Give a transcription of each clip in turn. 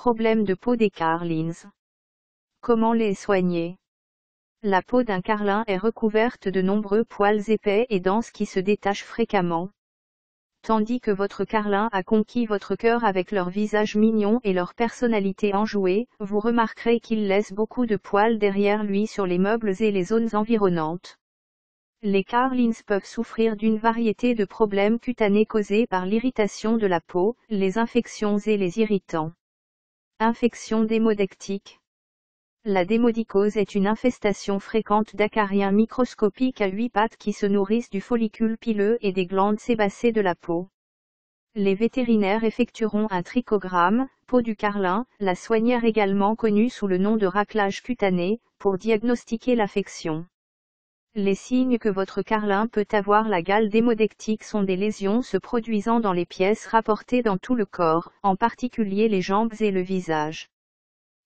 Problème de peau des carlins. Comment les soigner? La peau d'un carlin est recouverte de nombreux poils épais et denses qui se détachent fréquemment. Tandis que votre carlin a conquis votre cœur avec leur visage mignon et leur personnalité enjouée, vous remarquerez qu'il laisse beaucoup de poils derrière lui sur les meubles et les zones environnantes. Les carlins peuvent souffrir d'une variété de problèmes cutanés causés par l'irritation de la peau, les infections et les irritants. Infection démodectique. La démodicose est une infestation fréquente d'acariens microscopiques à 8 pattes qui se nourrissent du follicule pileux et des glandes sébacées de la peau. Les vétérinaires effectueront un trichogramme, peau du carlin, la soignère également connue sous le nom de raclage cutané, pour diagnostiquer l'affection. Les signes que votre carlin peut avoir la gale démodectique sont des lésions se produisant dans les pièces rapportées dans tout le corps, en particulier les jambes et le visage.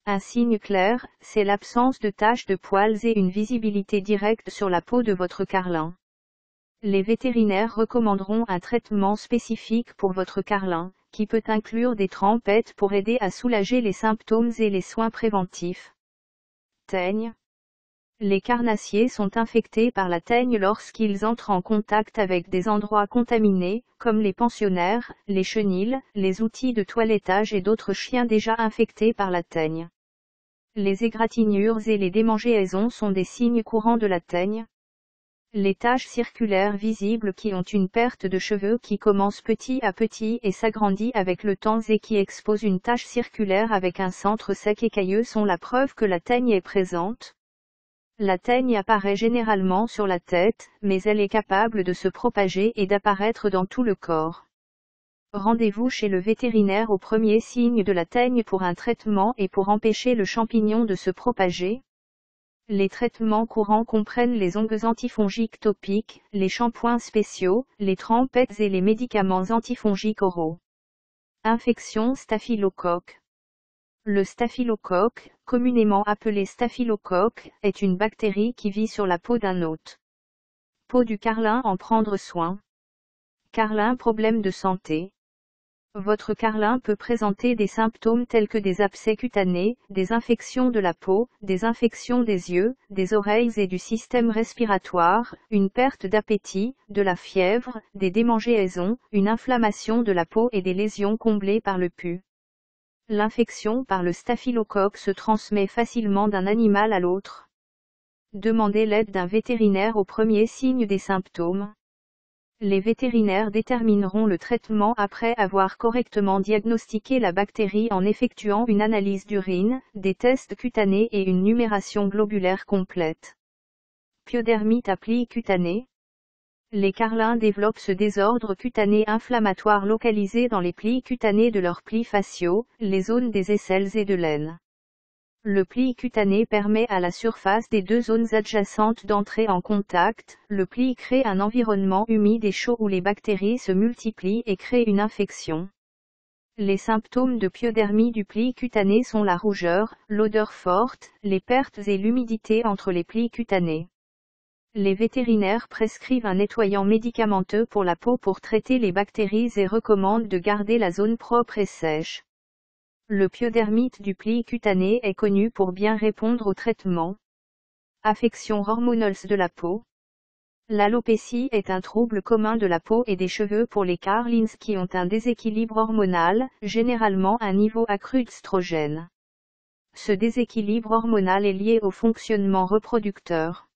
Un signe clair, c'est l'absence de taches de poils et une visibilité directe sur la peau de votre carlin. Les vétérinaires recommanderont un traitement spécifique pour votre carlin, qui peut inclure des trempettes pour aider à soulager les symptômes et les soins préventifs. Teigne. Les carnassiers sont infectés par la teigne lorsqu'ils entrent en contact avec des endroits contaminés, comme les pensionnaires, les chenils, les outils de toilettage et d'autres chiens déjà infectés par la teigne. Les égratignures et les démangeaisons sont des signes courants de la teigne. Les taches circulaires visibles qui ont une perte de cheveux qui commence petit à petit et s'agrandit avec le temps et qui expose une tache circulaire avec un centre sec et cailleux sont la preuve que la teigne est présente. La teigne apparaît généralement sur la tête, mais elle est capable de se propager et d'apparaître dans tout le corps. Rendez-vous chez le vétérinaire au premier signe de la teigne pour un traitement et pour empêcher le champignon de se propager. Les traitements courants comprennent les ongles antifongiques topiques, les shampoings spéciaux, les trempettes et les médicaments antifongiques oraux. Infection staphylocoque. Le staphylocoque, communément appelé staphylocoque, est une bactérie qui vit sur la peau d'un hôte. Peau du carlin, en prendre soin. Carlin, problème de santé. Votre carlin peut présenter des symptômes tels que des abcès cutanés, des infections de la peau, des infections des yeux, des oreilles et du système respiratoire, une perte d'appétit, de la fièvre, des démangeaisons, une inflammation de la peau et des lésions comblées par le pus. L'infection par le staphylocoque se transmet facilement d'un animal à l'autre. Demandez l'aide d'un vétérinaire au premier signe des symptômes. Les vétérinaires détermineront le traitement après avoir correctement diagnostiqué la bactérie en effectuant une analyse d'urine, des tests cutanés et une numération globulaire complète. Pyodermite à plis cutanés. Les carlins développent ce désordre cutané inflammatoire localisé dans les plis cutanés de leurs plis faciaux, les zones des aisselles et de l'aine. Le pli cutané permet à la surface des deux zones adjacentes d'entrer en contact. Le pli crée un environnement humide et chaud où les bactéries se multiplient et créent une infection. Les symptômes de pyodermie du pli cutané sont la rougeur, l'odeur forte, les pertes et l'humidité entre les plis cutanés. Les vétérinaires prescrivent un nettoyant médicamenteux pour la peau pour traiter les bactéries et recommandent de garder la zone propre et sèche. Le pyodermite du pli cutané est connu pour bien répondre au traitement. Affection hormonale de la peau. L'alopécie est un trouble commun de la peau et des cheveux pour les carlins qui ont un déséquilibre hormonal, généralement un niveau accru d'œstrogène. Ce déséquilibre hormonal est lié au fonctionnement reproducteur.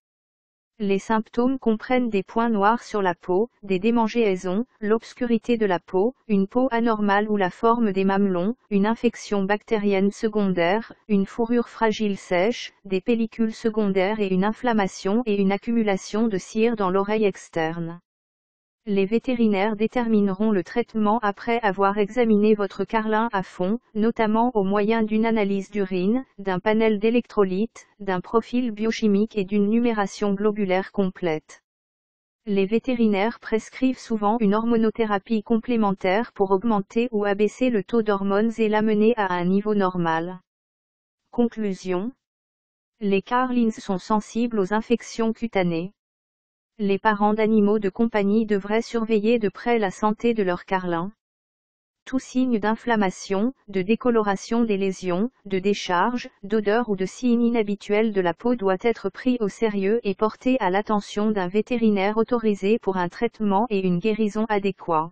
Les symptômes comprennent des points noirs sur la peau, des démangeaisons, l'obscurité de la peau, une peau anormale ou la forme des mamelons, une infection bactérienne secondaire, une fourrure fragile sèche, des pellicules secondaires et une inflammation et une accumulation de cire dans l'oreille externe. Les vétérinaires détermineront le traitement après avoir examiné votre carlin à fond, notamment au moyen d'une analyse d'urine, d'un panel d'électrolytes, d'un profil biochimique et d'une numération globulaire complète. Les vétérinaires prescrivent souvent une hormonothérapie complémentaire pour augmenter ou abaisser le taux d'hormones et l'amener à un niveau normal. Conclusion. Les carlins sont sensibles aux infections cutanées. Les parents d'animaux de compagnie devraient surveiller de près la santé de leurs carlins. Tout signe d'inflammation, de décoloration des lésions, de décharge, d'odeur ou de signe inhabituel de la peau doit être pris au sérieux et porté à l'attention d'un vétérinaire autorisé pour un traitement et une guérison adéquats.